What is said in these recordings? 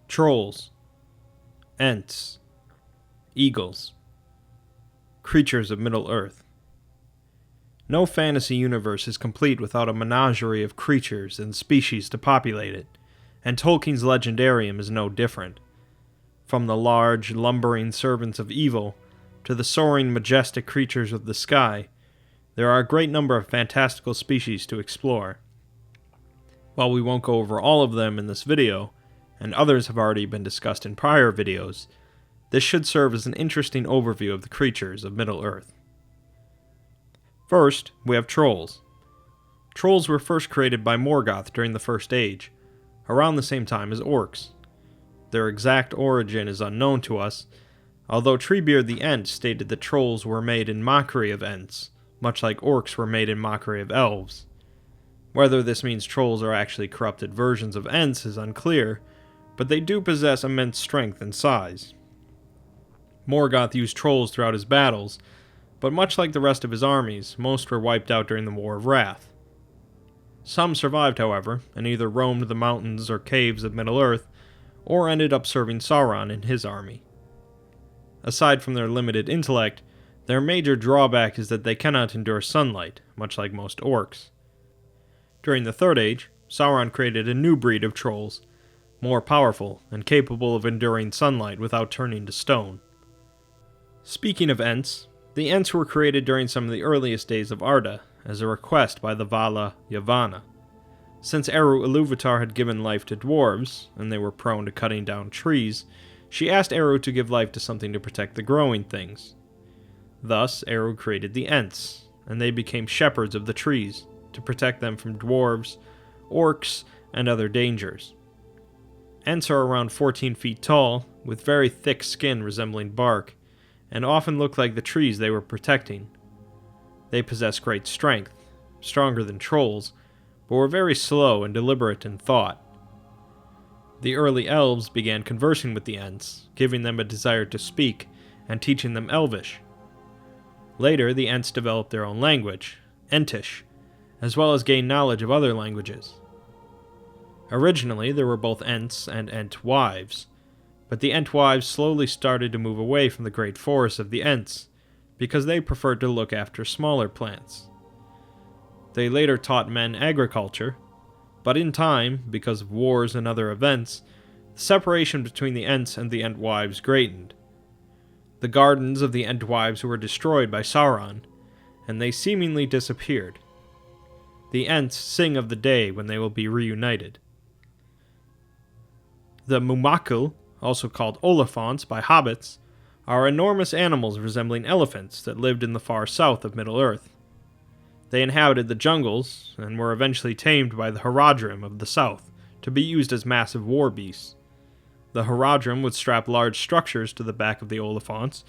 Trolls, Ents, Eagles, creatures of Middle-earth. No fantasy universe is complete without a menagerie of creatures and species to populate it, and Tolkien's legendarium is no different. From the large, lumbering servants of evil to the soaring, majestic creatures of the sky, there are a great number of fantastical species to explore. While we won't go over all of them in this video, and others have already been discussed in prior videos, this should serve as an interesting overview of the creatures of Middle-earth. First, we have trolls. Trolls were first created by Morgoth during the First Age, around the same time as orcs. Their exact origin is unknown to us, although Treebeard the Ent stated that trolls were made in mockery of Ents, much like orcs were made in mockery of elves. Whether this means trolls are actually corrupted versions of Ents is unclear, but they do possess immense strength and size. Morgoth used trolls throughout his battles, but much like the rest of his armies, most were wiped out during the War of Wrath. Some survived, however, and either roamed the mountains or caves of Middle-earth, or ended up serving Sauron in his army. Aside from their limited intellect, their major drawback is that they cannot endure sunlight, much like most orcs. During the Third Age, Sauron created a new breed of trolls, more powerful and capable of enduring sunlight without turning to stone. Speaking of Ents, the Ents were created during some of the earliest days of Arda, as a request by the Vala Yavanna. Since Eru Ilúvatar had given life to dwarves, and they were prone to cutting down trees, she asked Eru to give life to something to protect the growing things. Thus, Eru created the Ents, and they became shepherds of the trees, to protect them from dwarves, orcs, and other dangers. Ents are around 14 feet tall, with very thick skin resembling bark, and often look like the trees they were protecting. They possess great strength, stronger than trolls, but were very slow and deliberate in thought. The early elves began conversing with the Ents, giving them a desire to speak, and teaching them Elvish. Later, the Ents developed their own language, Entish, as well as gained knowledge of other languages. Originally, there were both Ents and Entwives, but the Entwives slowly started to move away from the great forests of the Ents, because they preferred to look after smaller plants. They later taught men agriculture, but in time, because of wars and other events, the separation between the Ents and the Entwives greatened. The gardens of the Entwives were destroyed by Sauron, and they seemingly disappeared. The Ents sing of the day when they will be reunited. The Mamako, also called Oliphants by hobbits, are enormous animals resembling elephants that lived in the far south of Middle-earth. They inhabited the jungles, and were eventually tamed by the Haradrim of the south, to be used as massive war beasts. The Haradrim would strap large structures to the back of the Oliphants,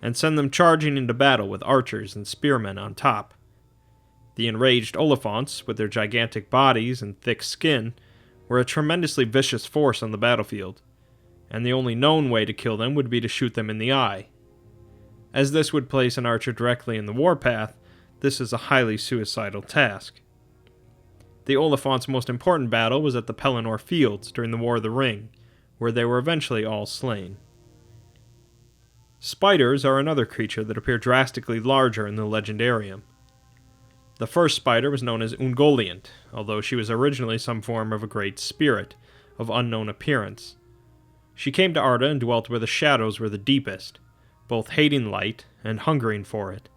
and send them charging into battle with archers and spearmen on top. The enraged Oliphants, with their gigantic bodies and thick skin, were a tremendously vicious force on the battlefield, and the only known way to kill them would be to shoot them in the eye. As this would place an archer directly in the warpath, this is a highly suicidal task. The Oliphants' most important battle was at the Pelennor Fields during the War of the Ring, where they were eventually all slain. Spiders are another creature that appear drastically larger in the Legendarium. The first spider was known as Ungoliant, although she was originally some form of a great spirit, of unknown appearance. She came to Arda and dwelt where the shadows were the deepest, both hating light and hungering for it.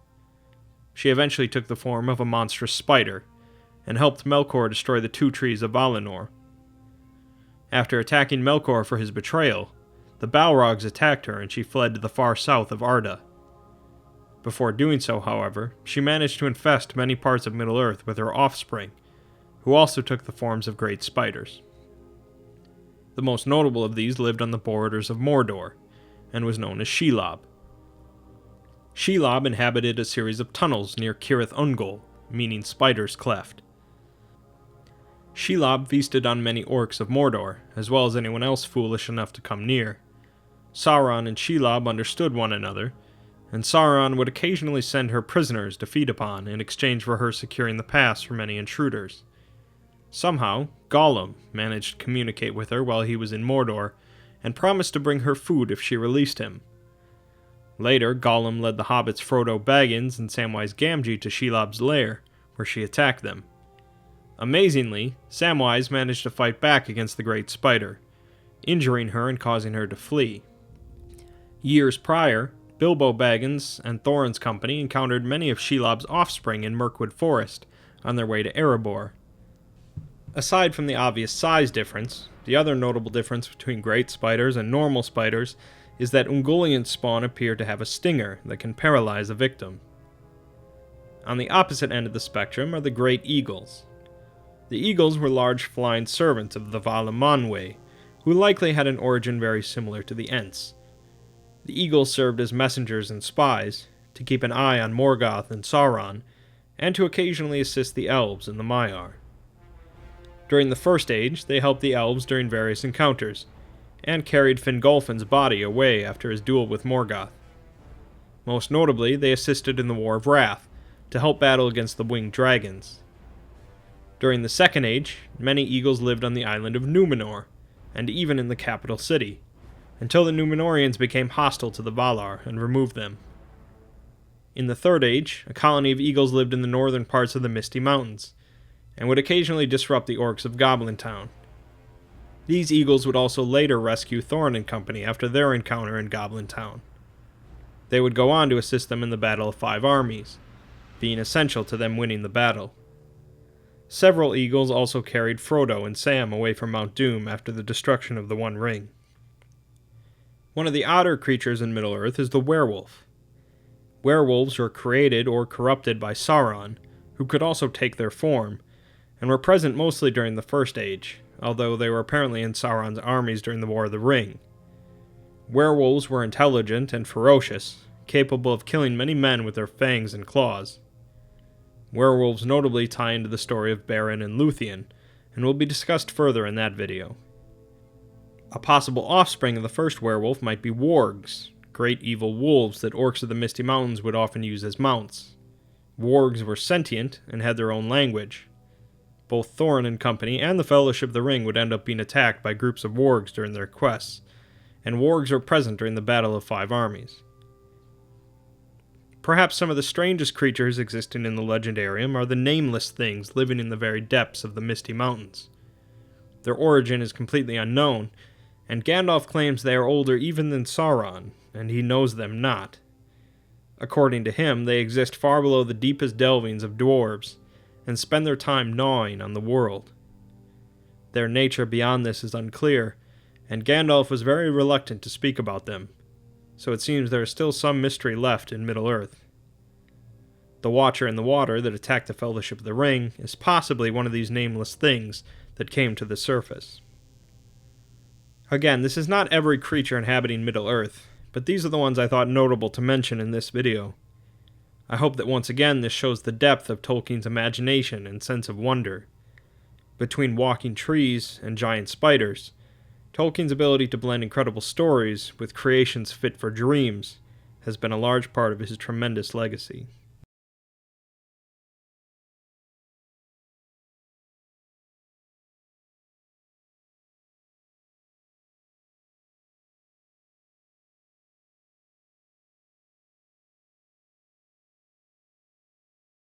She eventually took the form of a monstrous spider, and helped Melkor destroy the two trees of Valinor. After attacking Melkor for his betrayal, the Balrogs attacked her and she fled to the far south of Arda. Before doing so, however, she managed to infest many parts of Middle-earth with her offspring, who also took the forms of great spiders. The most notable of these lived on the borders of Mordor, and was known as Shelob. Shelob inhabited a series of tunnels near Cirith Ungol, meaning Spider's Cleft. Shelob feasted on many orcs of Mordor, as well as anyone else foolish enough to come near. Sauron and Shelob understood one another, and Sauron would occasionally send her prisoners to feed upon in exchange for her securing the pass from any intruders. Somehow, Gollum managed to communicate with her while he was in Mordor, and promised to bring her food if she released him. Later, Gollum led the hobbits Frodo Baggins and Samwise Gamgee to Shelob's lair, where she attacked them. Amazingly, Samwise managed to fight back against the Great Spider, injuring her and causing her to flee. Years prior, Bilbo Baggins and Thorin's company encountered many of Shelob's offspring in Mirkwood Forest on their way to Erebor. Aside from the obvious size difference, the other notable difference between great spiders and normal spiders is that Ungoliant spawn appear to have a stinger that can paralyze a victim. On the opposite end of the spectrum are the great eagles. The eagles were large flying servants of the Valamanwe, who likely had an origin very similar to the Ents. The eagles served as messengers and spies, to keep an eye on Morgoth and Sauron, and to occasionally assist the elves in the Maiar. During the First Age, they helped the elves during various encounters, and carried Fingolfin's body away after his duel with Morgoth. Most notably, they assisted in the War of Wrath, to help battle against the winged dragons. During the Second Age, many eagles lived on the island of Númenor, and even in the capital city, until the Númenorians became hostile to the Valar and removed them. In the Third Age, a colony of eagles lived in the northern parts of the Misty Mountains, and would occasionally disrupt the orcs of Goblin Town. These eagles would also later rescue Thorin and company after their encounter in Goblin Town. They would go on to assist them in the Battle of Five Armies, being essential to them winning the battle. Several eagles also carried Frodo and Sam away from Mount Doom after the destruction of the One Ring. One of the odder creatures in Middle-earth is the werewolf. Werewolves were created or corrupted by Sauron, who could also take their form, and were present mostly during the First Age, although they were apparently in Sauron's armies during the War of the Ring. Werewolves were intelligent and ferocious, capable of killing many men with their fangs and claws. Werewolves notably tie into the story of Beren and Luthien, and will be discussed further in that video. A possible offspring of the first werewolf might be wargs, great evil wolves that orcs of the Misty Mountains would often use as mounts. Wargs were sentient and had their own language. Both Thorin and company and the Fellowship of the Ring would end up being attacked by groups of wargs during their quests, and wargs were present during the Battle of Five Armies. Perhaps some of the strangest creatures existing in the Legendarium are the nameless things living in the very depths of the Misty Mountains. Their origin is completely unknown, and Gandalf claims they are older even than Sauron, and he knows them not. According to him, they exist far below the deepest delvings of dwarves, and spend their time gnawing on the world. Their nature beyond this is unclear, and Gandalf was very reluctant to speak about them, so it seems there is still some mystery left in Middle-earth. The Watcher in the Water that attacked the Fellowship of the Ring is possibly one of these nameless things that came to the surface. Again, this is not every creature inhabiting Middle-earth, but these are the ones I thought notable to mention in this video. I hope that once again this shows the depth of Tolkien's imagination and sense of wonder. Between walking trees and giant spiders, Tolkien's ability to blend incredible stories with creations fit for dreams has been a large part of his tremendous legacy.